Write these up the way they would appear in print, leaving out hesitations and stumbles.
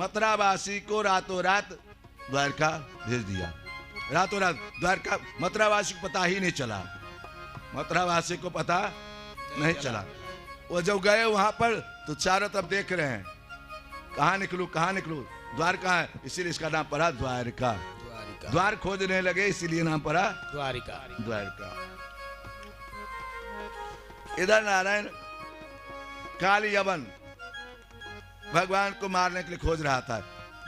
मथुरावासी को रातों रात द्वारका भेज दिया। रातों रात द्वारका मथुरावासी को पता ही नहीं चला, मथुरावासी को पता नहीं चला। वो जब गए वहां पर तो चारों तरफ देख रहे हैं, कहाँ निकलूं कहाँ निकलूं, द्वारका है इसीलिए इसका नाम पड़ा द्वारका। द्वार खोजने लगे इसीलिए नाम पड़ा द्वारिका। द्वारका। इधर नारायण काल यवन भगवान को मारने के लिए खोज रहा था,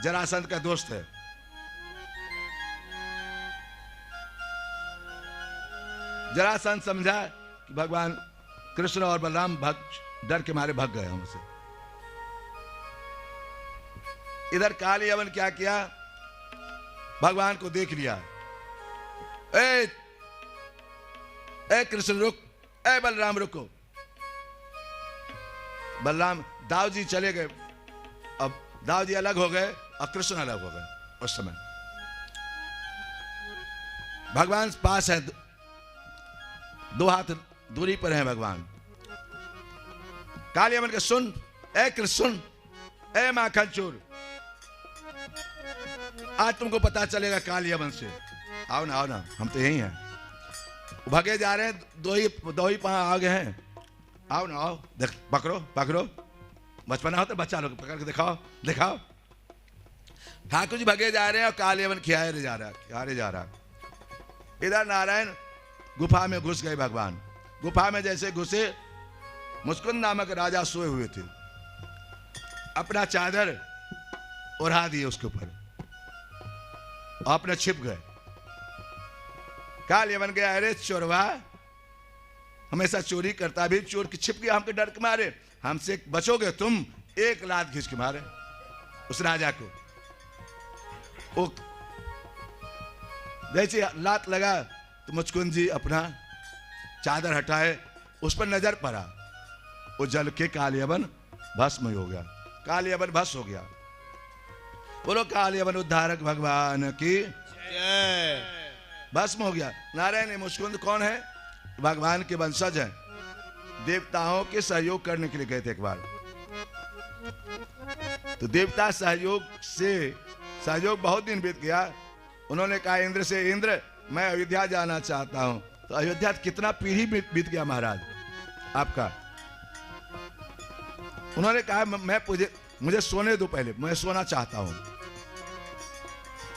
जरासंध का दोस्त है। जरासंध समझा कि भगवान कृष्ण और बलराम डर के मारे भाग गए हमसे। इधर काल यवन क्या किया, भगवान को देख लिया, ए कृष्ण रुक, ए बलराम रुको। बलराम दाऊ जी चले गए, अब दाऊ जी अलग हो गए और कृष्ण अलग हो गए। उस समय भगवान पास है, 2 हाथ दूरी पर है भगवान। काल यवन के सुन, ए कृष्ण सुन, ए माखन चोर, आज तुमको पता चलेगा काल यवन से। आओ ना हम तो यही हैं। भागे जा रहे हैं, दो ही पांव आगे हैं। आओ ना आओ, देख पकड़ो, बचपना हो तो बच्चा लोग पकड़ के दिखाओ। ठाकुर जी भागे जा रहे हैं और काल यवन खियारे जा रहा। इधर नारायण गुफा में घुस गए भगवान। गुफा में जैसे घुसे, मुस्कुंद नामक राजा सोए हुए थे, अपना चादर ओढ़ा दिए उसके ऊपर, अपने छिप गए। काल यवन गया, अरे चोरवा, हमेशा चोरी करता भी, चोर की छिप गया हमके डर के मारे, हमसे बचोगे तुम। एक लात खींच के मारे उस राजा को। वो जैसे लात लगा तो मुचकुंद जी अपना चादर हटाए, उस पर नजर पड़ा, वो जल के काल यवन भस्म हो गया। काल यवन भस्म हो गया। बोलो काल यवन उद्धारक भगवान की जय। भस्म हो गया। नारायण मुचकुंद कौन है? भगवान के वंशज हैं, देवताओं के सहयोग करने के लिए गए थे एक बार। तो देवता सहयोग बहुत दिन बीत गया। उन्होंने कहा इंद्र से, इंद्र मैं अयोध्या जाना चाहता हूं। तो अयोध्या कितना पीढ़ी बीत गया महाराज आपका। उन्होंने कहा मुझे सोने दो, पहले मैं सोना चाहता हूं,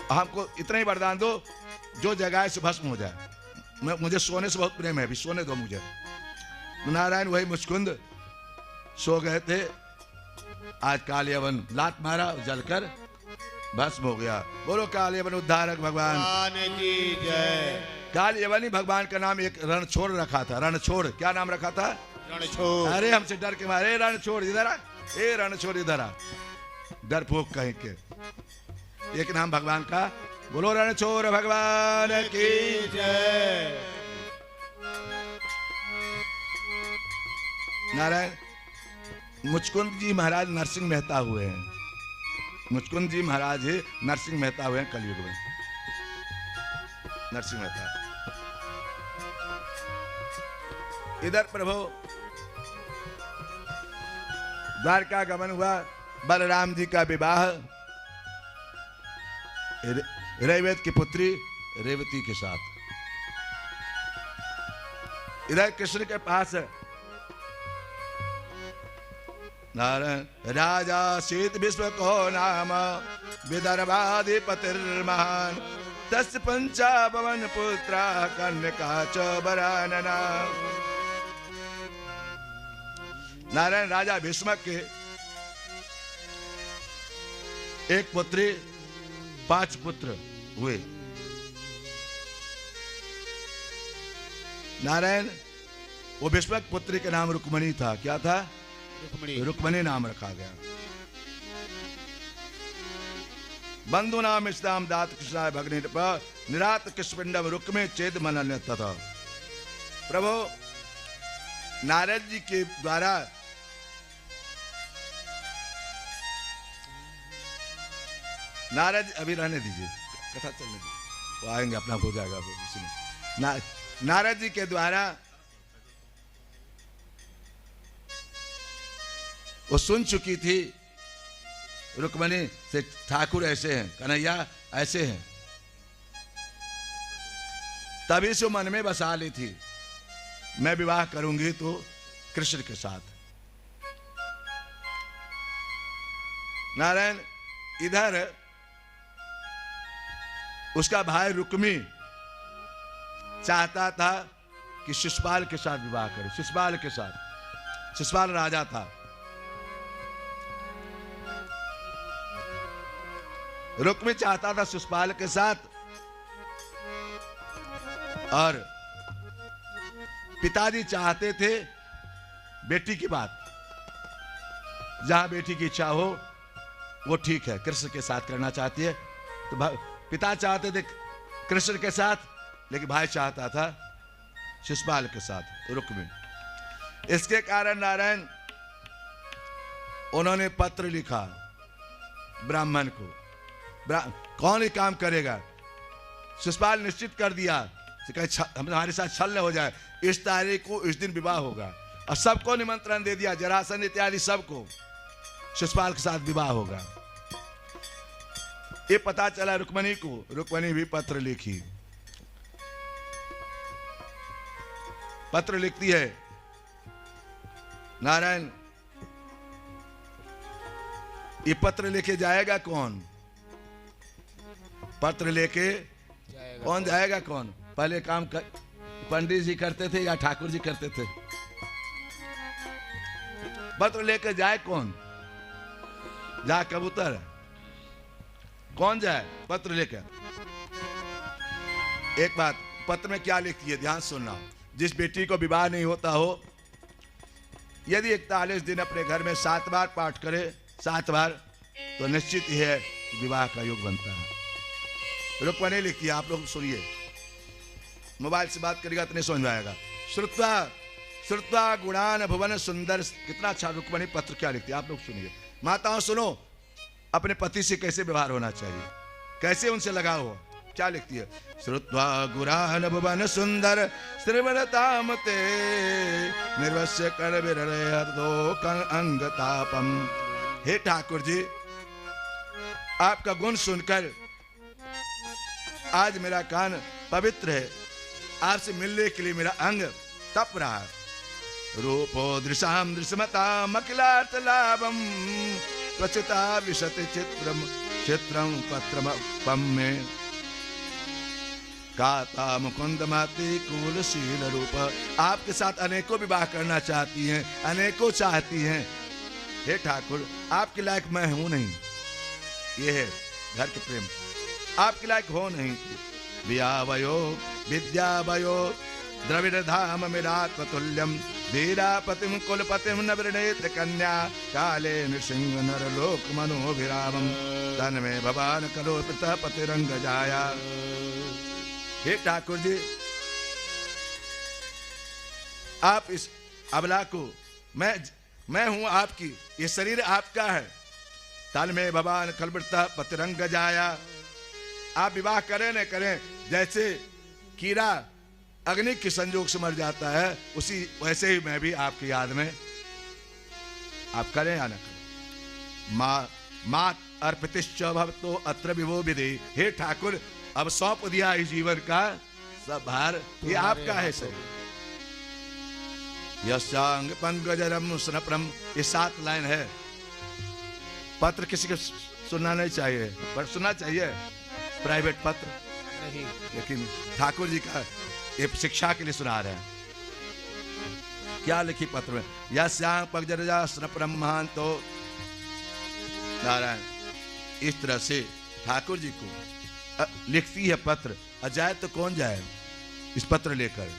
हमको इतना ही वरदान दो जो जगह से भस्म हो जाए, मुझे सोने से बहुत प्रेम है, अभी सोने दो मुझे। नारायण वही मुचकुंद सो गए थे। आज काल यवन लात मारा, जलकर भस्म हो गया। बोलो काल यवन उद्धारक भगवान की जय। काल यवन ही भगवान का नाम एक रणछोड़ रखा था। रणछोड़ क्या नाम रखा था? रणछोड़। अरे हमसे डर के मारे, रणछोड़ इधर आ, ए रणछोड़ इधर आ, डरपोक कहीं के। एक नाम भगवान का। बोलो रणछोड़ भगवान की जय। नारायण मुचकुंद जी महाराज नरसिंह मेहता हुए हैं। मुचकुंद जी महाराज नरसिंह मेहता हुए हैं कलयुग में। नरसिंह मेहता। इधर प्रभु द्वारका गमन हुआ। बलराम जी का विवाह रेवत की पुत्री रेवती के साथ। इधर कृष्ण के पास नारायण राजा शीत विश्व को नाम विदर्भाधिपतिर्महान तस्य पंचाभवन पुत्रा कन्यका च वरानना। नारायण राजा भीष्मक के एक पुत्री 5 पुत्र हुए। नारायण वो भीष्मक पुत्री का नाम रुक्मणी था। क्या था? रुक्मणी नाम रखा गया। बंधु नाम इस्लाम दात कृष्णाय भगनी निरात कृष्णपिंडम रुक्मे चेत मनन्य तथा। प्रभु नारद जी के द्वारा नारद, अभी रहने दीजिए, कथा चलने दीजिए, वो आएंगे अपना हो जाएगा नारद जी के द्वारा वो सुन चुकी थी रुक्मणी से ठाकुर ऐसे हैं, कन्हैया ऐसे हैं। तभी से मन में बसा ली थी, मैं विवाह करूंगी तो कृष्ण के साथ। नारायण, इधर उसका भाई रुक्मी चाहता था कि शिशुपाल के साथ विवाह करे, शिशुपाल के साथ। शिशुपाल राजा था। रुक्मी चाहता था शिशुपाल के साथ, और पिताजी चाहते थे बेटी की बात, जहां बेटी की इच्छा हो वो ठीक है, कृष्ण के साथ करना चाहती है। तो पिता चाहते थे कृष्ण के साथ, लेकिन भाई चाहता था शिशुपाल के साथ, रुक्मी। इसके कारण नारायण उन्होंने पत्र लिखा ब्राह्मण को। कौन ये काम करेगा? शिशुपाल निश्चित कर दिया, हमारे साथ छल न हो जाए, इस तारीख को इस दिन विवाह होगा, और सबको निमंत्रण दे दिया, जरासंध इत्यादि सबको, शिशुपाल के साथ विवाह होगा। ये पता चला रुक्मणी को। रुक्मणी भी पत्र लिखी, पत्र लिखती है। नारायण, ये पत्र लेके जाएगा कौन? पत्र लेके कौन जाएगा? कौन पहले काम पंडित जी करते थे या ठाकुर जी करते थे? पत्र लेके जाए कौन? जा कबूतर, कौन जाए पत्र लेकर? एक बात, पत्र में क्या लिखती है ध्यान सुनना। जिस बेटी को विवाह नहीं होता हो, यदि 41 दिन अपने घर में 7 बार पाठ करे, 7 बार, तो निश्चित ही है कि विवाह का योग बनता है। रुक्मणी लिखती है, आप लोग सुनिए, मोबाइल से बात करेगा तो नहीं समझ में आएगा। श्रुत्वा श्रुत्वा गुणान भुवन सुंदर, कितना अच्छा रुक्मणी पत्र क्या लिखती है, आप लोग सुनिए। माताओं सुनो, अपने पति से कैसे व्यवहार होना चाहिए, कैसे उनसे लगाव हो। क्या लिखती है? श्रुत्वा गुरान भुवन सुंदर श्रीवरताम ते निर्वस्य कर विरहतो अंगतापम। हे ठाकुर जी, आपका गुण सुनकर आज मेरा कान पवित्र है, आपसे मिलने के लिए मेरा अंग तप रहा है। रूपो दृशाम दृश्यमताम अखिलार्थ लाभम त्वचिता विशति चित्रम चित्रम पत्रम पम में काता मुकुंद माती कुलशील रूप। आपके साथ अनेकों विवाह करना चाहती हैं, अनेकों चाहती हैं। हे ठाकुर, आपके लायक मैं हूं नहीं, ये है घर के प्रेम, आपके लायक हो नहीं। वियावयो विद्यावयो द्रविड़ धाम मिरात्मतुल्यम धीरापतिम कुलपतिम नवृणेत कन्या काले नृसिंह नरलोक मनोभिरामम तन में भवान करो पिता पतिरंग जाया। हे ठाकुर जी, आप इस अबला को, मैं हूं आपकी, ये शरीर आपका है। तन में भवान कलबृता पतिरंग जाया। आप विवाह करें न करें, जैसे कीड़ा अग्नि के संजोग से मर जाता है, उसी वैसे ही मैं भी आपकी याद में, आप करें या न करें। मां अर्पितिश्च भवतो अत्र विभो विधि। हे ठाकुर, अब सौंप दिया इस जीवन का सब भार, ये आपका है शरीर। यशांग पंकजरम स्नप्रम, ये 7 लाइन है। पत्र किसी को सुनना नहीं चाहिए, पर सुनना चाहिए प्राइवेट पत्र नहीं, लेकिन ठाकुर जी का ये शिक्षा के लिए सुना रहे हैं। क्या लिखी पत्र में? यस्यां पगजरजा स्नप्रम महान। तो नारायण इस तरह से ठाकुर जी को लिखती है पत्र। अजाए तो कौन जाए इस पत्र लेकर।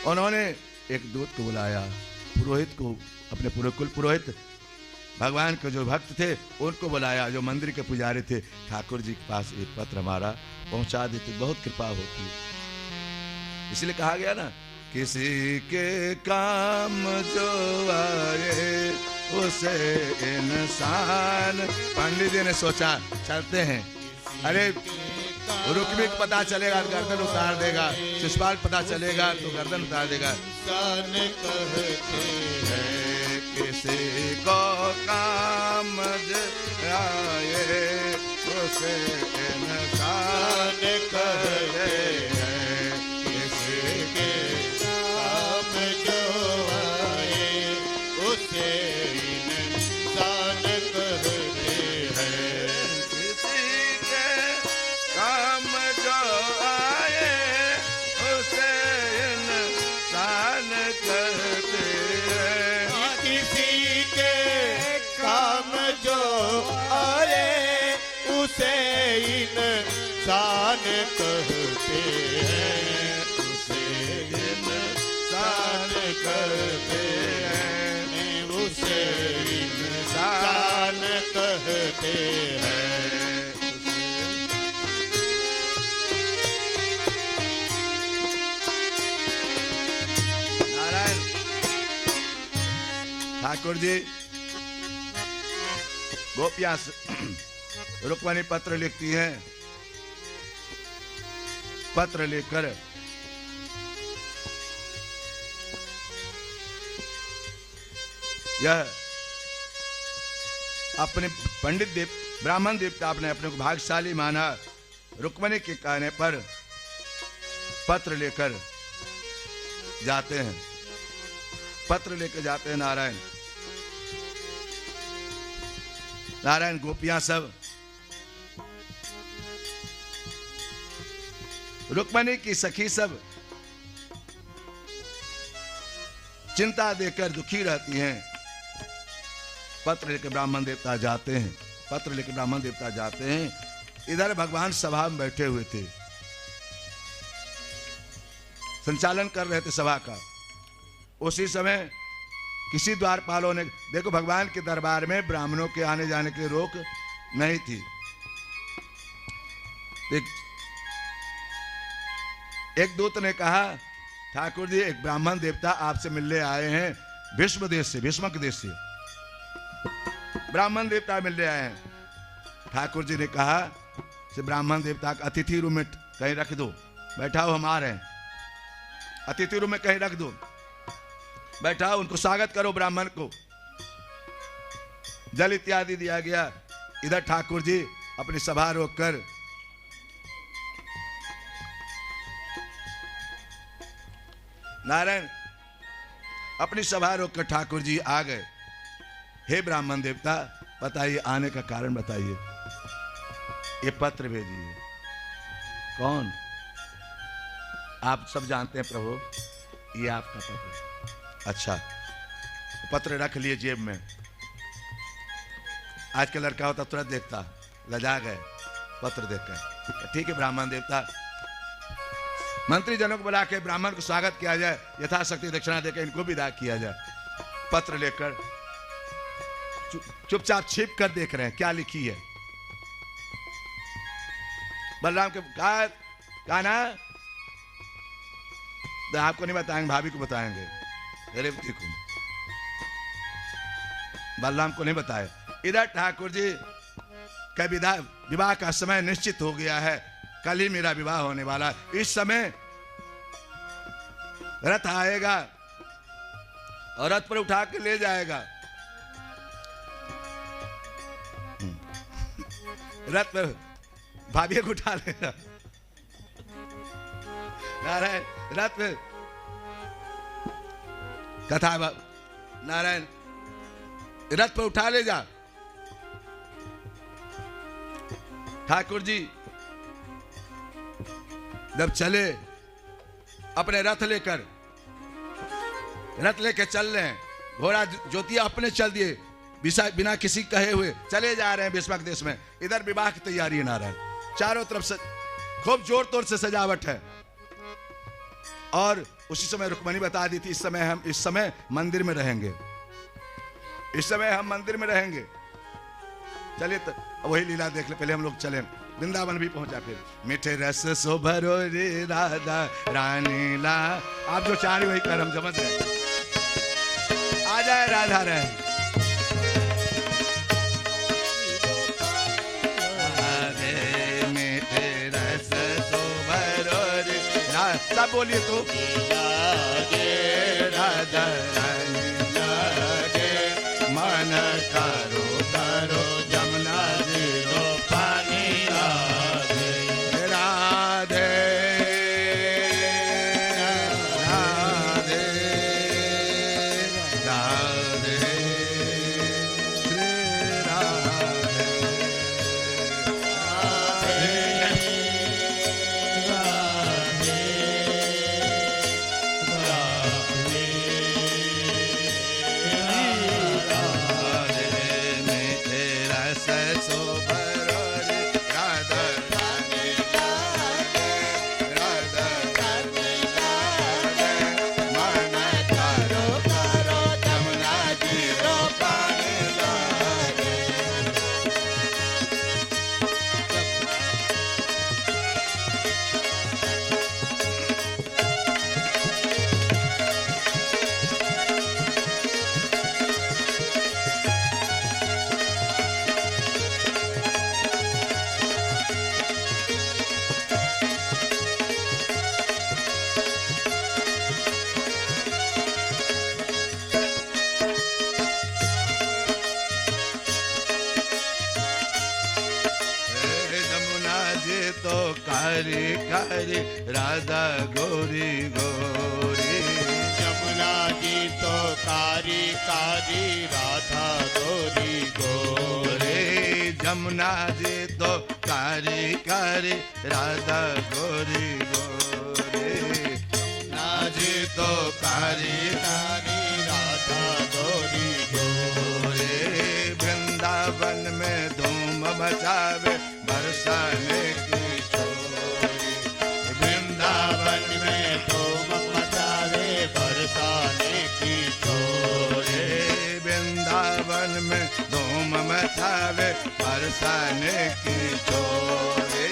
उन्होंने एक दूत को बुलाया, पुरोहित को, अपने पूरे कुल पुरोहित, भगवान के जो भक्त थे उनको बुलाया, जो मंदिर के पुजारी थे। ठाकुर जी के पास एक पत्र हमारा पहुंचा देते, बहुत कृपा होती है। इसलिए कहा गया ना, किसी के काम जो आए उसे इंसान। पंडित जी ने सोचा चलते हैं, अरे रुक्मी को पता चलेगा तो गर्दन उतार देगा, शिशुपाल पता चलेगा तो गर्दन उतार देगा। किसी को कामज आए उसे इंसान कहते हैं। किसी के काम जो आए उसे इंसान कहते हैं। किसी के काम जो आए उसे इंसान कहते हैं। किसी के काम जो आए उसे इंसान कहते हैं। उसे इंसान कहते हैं। उसे इंसान कहते हैं। नारायण ठाकुर जी गोपियां रुक्मणी पत्र लिखती हैं। पत्र लिखकर यह अपने पंडित देव ब्राह्मण देवता अपने अपने को भाग्यशाली माना। रुक्मणी के कहने पर पत्र लेकर जाते हैं। पत्र लेकर जाते हैं नारायण। नारायण गोपियां सब रुक्मणी की सखी सब चिंता देकर दुखी रहती हैं। पत्र लेकर ब्राह्मण देवता जाते हैं। पत्र लेकर ब्राह्मण देवता जाते हैं। इधर भगवान सभा में बैठे हुए थे, संचालन कर रहे थे सभा का। उसी समय किसी द्वारपालों ने, देखो भगवान के दरबार में ब्राह्मणों के आने जाने के लिए रोक नहीं थी। एक दूत ने कहा, ठाकुर जी एक ब्राह्मण देवता आपसे मिलने आए हैं, भीष्म देश से, भीष्मक देश से ब्राह्मण देवता मिलने आए हैं। ठाकुर जी ने कहा से ब्राह्मण देवता का अतिथि रूम में कहीं रख दो, बैठाओ, हम आ रहे हैं। अतिथि रूम में कहीं रख दो, बैठाओ, उनको स्वागत करो। ब्राह्मण को जल इत्यादि दिया गया। इधर ठाकुर जी अपनी सभा रोककर नारायण अपनी सभा रोककर ठाकुर जी आ गए। हे ब्राह्मण देवता, बताइए आने का कारण बताइए। ये पत्र भेजिए। कौन? आप सब जानते हैं प्रभु, ये आपका पत्र है। अच्छा, पत्र रख लिए जेब में। आज का लड़का होता तुरंत देखता, लजा गए पत्र देखकर। ठीक है ब्राह्मण देवता, मंत्री जनों को बुला के ब्राह्मण को स्वागत किया जाए, यथाशक्ति दक्षिणा देकर इनको विदा किया जाए। पत्र लेकर चुपचाप छिप कर देख रहे हैं क्या लिखी है। बलराम के कहा ना, तो आपको नहीं बताएंगे, भाभी को बताएंगे, रेवती को, बलराम को नहीं बताए। इधर ठाकुर जी का विवाह का समय निश्चित हो गया है, कल ही मेरा विवाह होने वाला। इस समय रथ आएगा और रथ पर उठा के ले जाएगा। रथ पर भाभी को उठा लेगा। नारायण रथ पे कथा, नारायण रथ पर उठा ले जा। ठाकुर जी जब चले अपने रथ लेकर चल रहे हैं, घोड़ा ज्योतिया अपने चल दिए, बिना किसी कहे हुए चले जा रहे हैं भीष्मक देश में। इधर विवाह की तैयारी है नारायण, चारों तरफ से खूब जोर तोड़ से सजावट है। और उसी समय रुक्मणी बता दी थी, इस समय मंदिर में रहेंगे, इस समय हम मंदिर में रहेंगे। चलिए तो वही लीला देख ले, पहले हम लोग चले, वृंदावन भी पहुंचा। फिर मीठे रस सो भरो रे राधा रानी ला, आप जो चाह रही वही कर, हम समझ रहे। आ जाए राधा रे, मीठे रस सो भरो रे, सब बोलिए तो राधा रानी लागे। करो करो जमुना जी रो पानी लागे राधे राधे राधे श्री राधे तो कारी कारी राधा गोरी गोरी जमुना जी तो कारी कारी राधा गोरी गोरे जमुना जी तो कारी कारी राधा गोरी गोरी जमुना जी तो कारी कारी राधा गोरी गोरे वृंदावन में धूम मचावे बरसाने की छोरी वृंदावन में धूम मचावे बरसाने की छोरे वृंदावन में धूम मचावे बरसाने की छोरी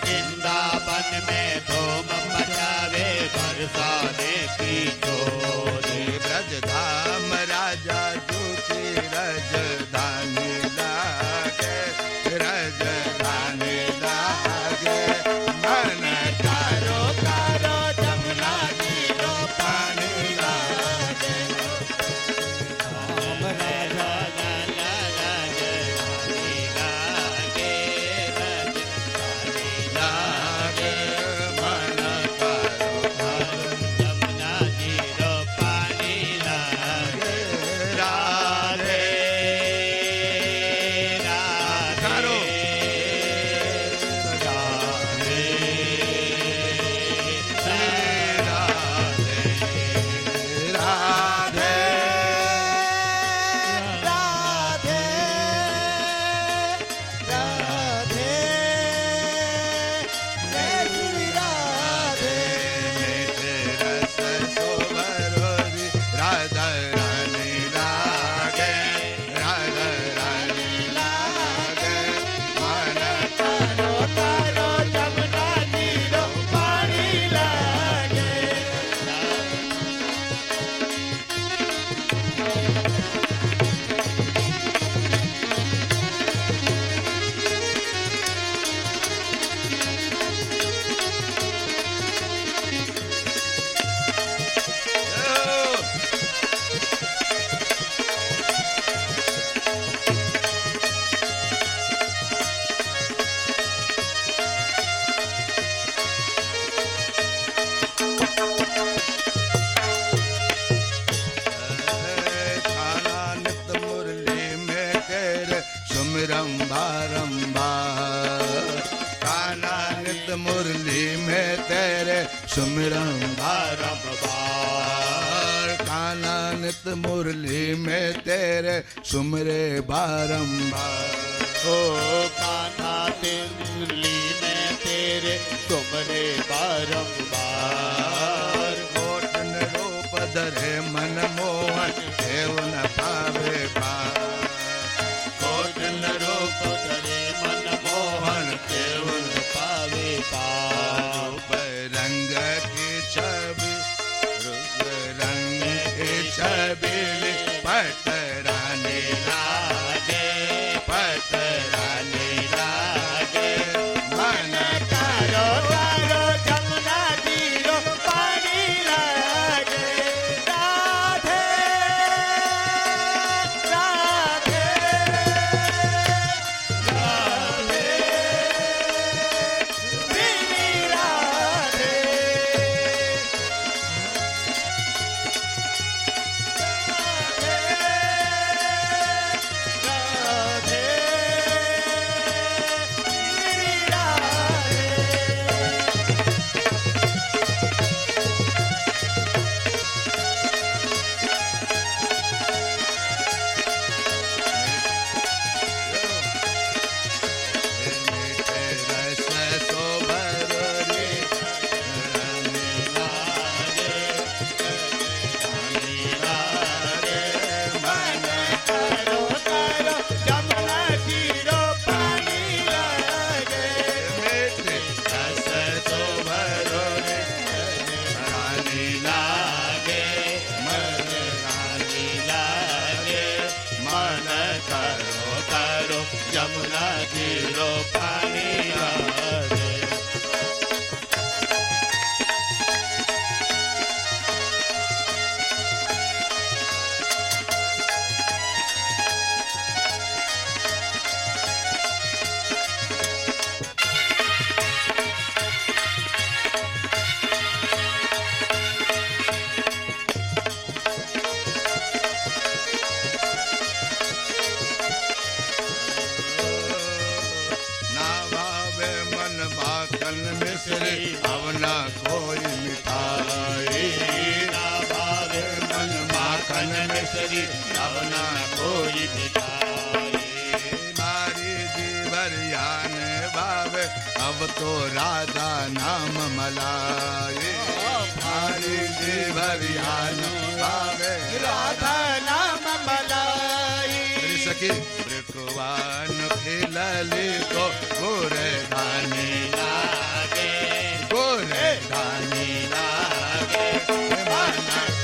वृंदावन में धूम मचावे बरसाने की छोरे ब्रज धाम राजा की रजधानी लागे रजधानी लागे मन करो करो जमुना जी रो पानी लागे राम राजा लाला लागे लागे लागे मन करो जमुना जी रो पानी लागे राधे करो राधे राधे राधे श्री राधे मीठे रस सोवरोरी राधा रानी लागे राधा रानी लागे मन करो करो जमुना जी रो पानी लागे खाना नित मुरली में तेरे सुमिरम बारंबार खाना नित मुरली में तेरे सुमिरम बारंबार खाना नित मुरली में तेरे सुमरे बारंबार ओ कान्हा दिल्ली में तेरे तुमरे बारंबार कोटन रूप धरे मन मोहन देवन पावे पार कोटन रूप करे मन मोहन केवल पावे रूप रंग की छवि रूप रंग की छवि पट रानी लागे पट रानी लागे मन करो करो जमुना जी रो पानी लागे राधे राधे जमुना जीरो पानी लागे ना भावे मन माखन मिश्री अवना कोई मिठाई ना भावे मन माखन मिश्री अपना कोई मिठाई मारी जी भरियान भावे अब तो राधा नाम मलाई मारी जी भरियान भावे राधा नाम मलाई मेरी सखी ब्रकवान खिलली को गोरे धानी लागे गोरे धानी लागे मन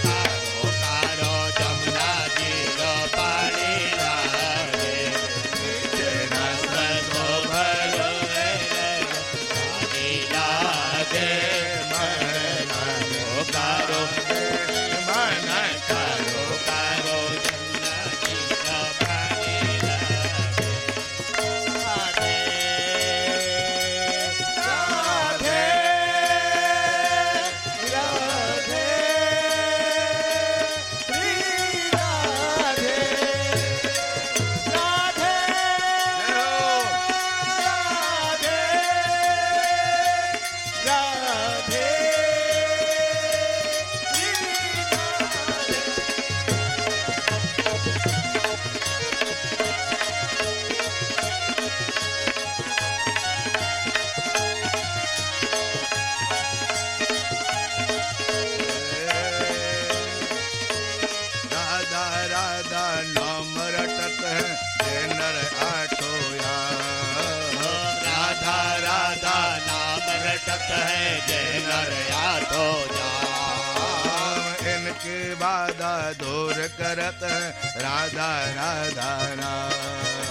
कारो कारो जमुना जीरो पानी लागे तेरा सो भरो पानी लागे कारो कारो मन कारो कारो जमुना जीरो पानी लागे राधे राधे श्री राधे राधे राधे राधा राधा नाम रटत है ये नर आठो राधा राधा नाम रटत है जय नर यादो जा इनकी बाधा दूर करत है राधा राधा नाम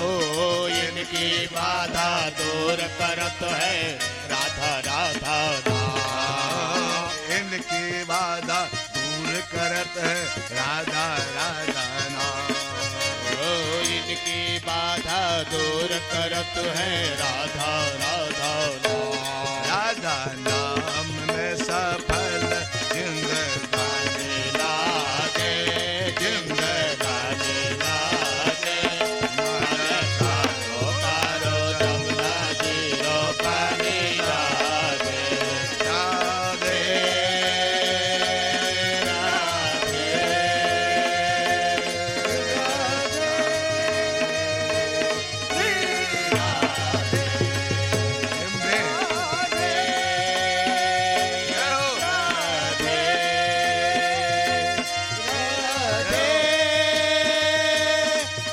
ओ इनकी बाधा दूर करत है राधा राधा नाम इनकी बाधा दूर करत है राधा राधा नाम ओ इनकी बाधा दूर करत है राधा राधा नाम राधा नाम में सफल जिंदगानी लागे जिंदगानी लागे मन कारो कारो जमुना जीरो पानी लागे राधे राधे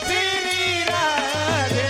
श्री राधे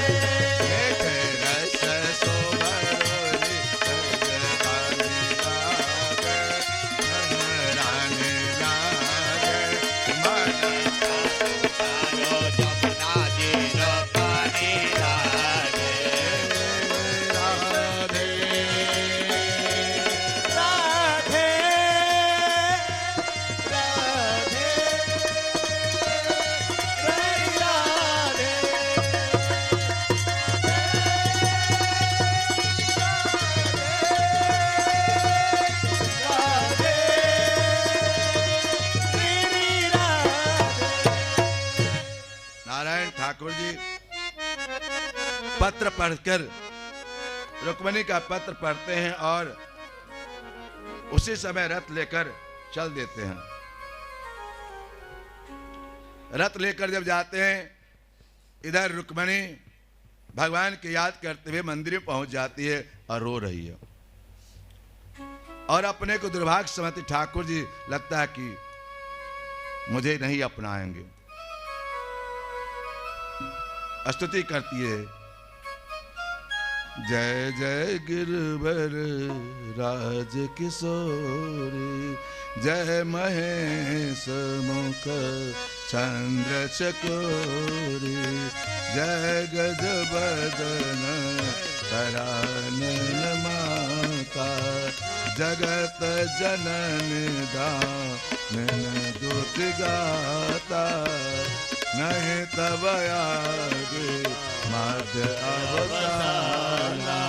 राधे ठाकुर जी पत्र पढ़कर रुक्मिणी का पत्र पढ़ते हैं और उसी समय रथ लेकर चल देते हैं। रथ लेकर जब जाते हैं, इधर रुक्मिणी भगवान की याद करते हुए मंदिर में पहुंच जाती है और रो रही है और अपने को दुर्भाग्य समझती ठाकुर जी लगता है कि मुझे नहीं अपनाएंगे। स्तुति करती है, जय जय गिरवर राज किशोरी, जय महेश मुख चंद्र चकोरी, जय गज बदन करानन माता, जगत जनन दानन दुत गाता, नहीं तब आगे मध्य अवसाना,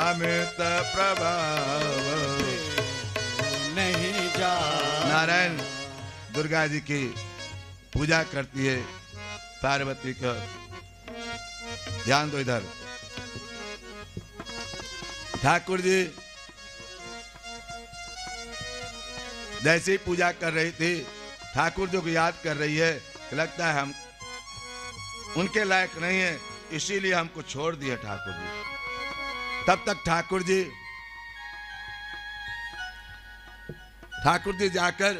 अमित प्रभाव नहीं जा। नारायण दुर्गा जी की पूजा करती है पार्वती का। ध्यान दो इधर। ठाकुर जी जैसे ही पूजा कर रही थी, ठाकुर जी को याद कर रही है, लगता है हम उनके लायक नहीं है, इसीलिए हमको छोड़ दिया ठाकुर जी। तब तक ठाकुर जी जाकर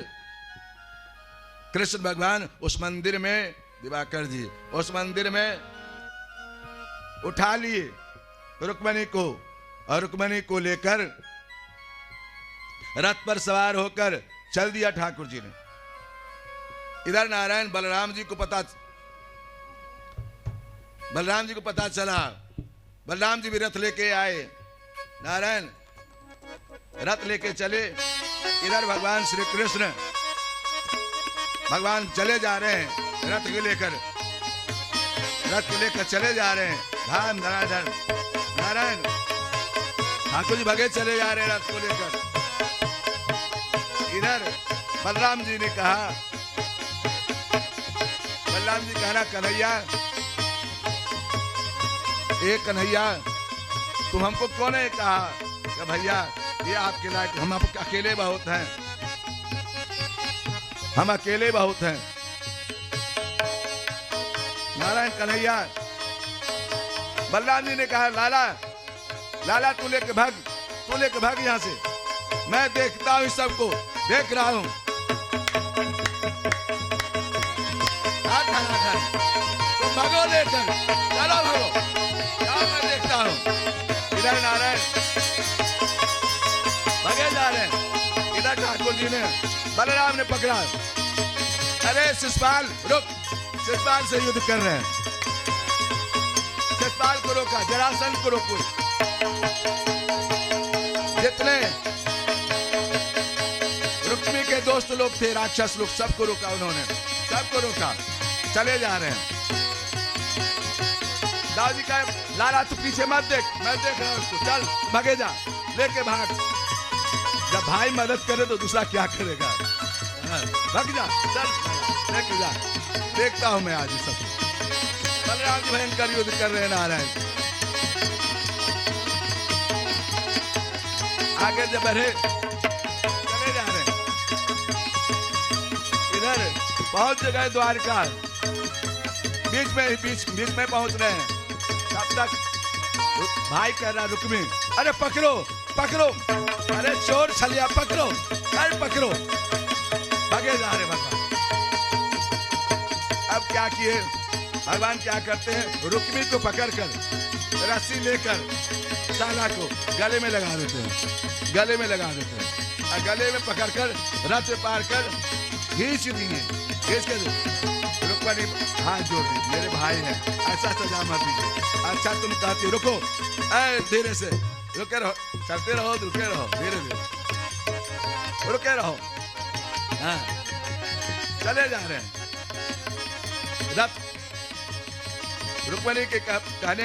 कृष्ण भगवान उस मंदिर में, दिवाकर जी उस मंदिर में उठा लिए रुक्मणी को, और रुक्मणी को लेकर रथ पर सवार होकर चल दिया ठाकुर जी ने। इधर नारायण बलराम जी को पता चला, बलराम जी भी रथ लेके आए। नारायण रथ लेके चले। इधर भगवान श्री कृष्ण भगवान चले जा रहे हैं, रथ के लेकर चले जा रहे हैं। धाम धनाधन नारायण ठाकुर जी भगे चले जा रहे हैं रथ को लेकर। इधर बलराम जी ने कहा, बलराम जी कह रहा, कन्हैया ए कन्हैया, तुम हमको कौन है कहा कि भैया ये आपके लायक, हम आप अकेले बहुत हैं, हम अकेले बहुत हैं। नारायण कन्हैया, बलराम जी ने कहा, लाला लाला तू लेके भाग यहां से, मैं देखता हूं इस सबको, देख रहा हूं। तुम भागो लेकर, चलो भागो, मैं देखता हूं। इधर नारायण भगे जा रहे हैं। इधर ठाकुर जी ने, बलराम ने पकड़ा, अरे शिषपाल रुक, शिषपाल से युद्ध कर रहे हैं। शिषपाल को रोका, जरासंध को रोको। जितने रुक्मी के दोस्त लोग थे, राक्षस लोग, सबको रोका उन्होंने, सबको रोका। चले जा रहे हैं। दाऊजी का, लाला तू पीछे मत देख, मैं देख रहा हूं उसको, चल भागे जा, लेके भाग। जब भाई मदद करे तो दूसरा क्या करेगा, भाग जा, चल लेके जा, देखता हूं मैं आज सब। बलराम जी भयंकर युद्ध कर रहे हैं नारायण। आगे जब बढ़े, चले जा रहे हैं। इधर पहुंच गए द्वारका, बीच में पहुंच रहे हैं। तब तक भाई कह रहा रुक्मी, अरे पकड़ो, अरे चोर छलिया पकड़ो, अरे पकड़ो। भागे जा रहे भगवान। अब क्या किए भगवान, क्या करते हैं, रुक्मी को पकड़कर रस्सी लेकर साला को गले में लगा देते हैं, गले में और गले में पकड़कर रथ से पार कर खींच दिए। खींच कर रुक्मणी हाथ जोड़ दी, मेरे भाई हैं, ऐसा सजा मत दीजिए। अच्छा तुम कहती रुको, धीरे से रुके रहो, चलते रहो, रुके रहो, धीरे रुके रहो। हाँ चले जा रहे हैं। रथ रुक्मणी के कहने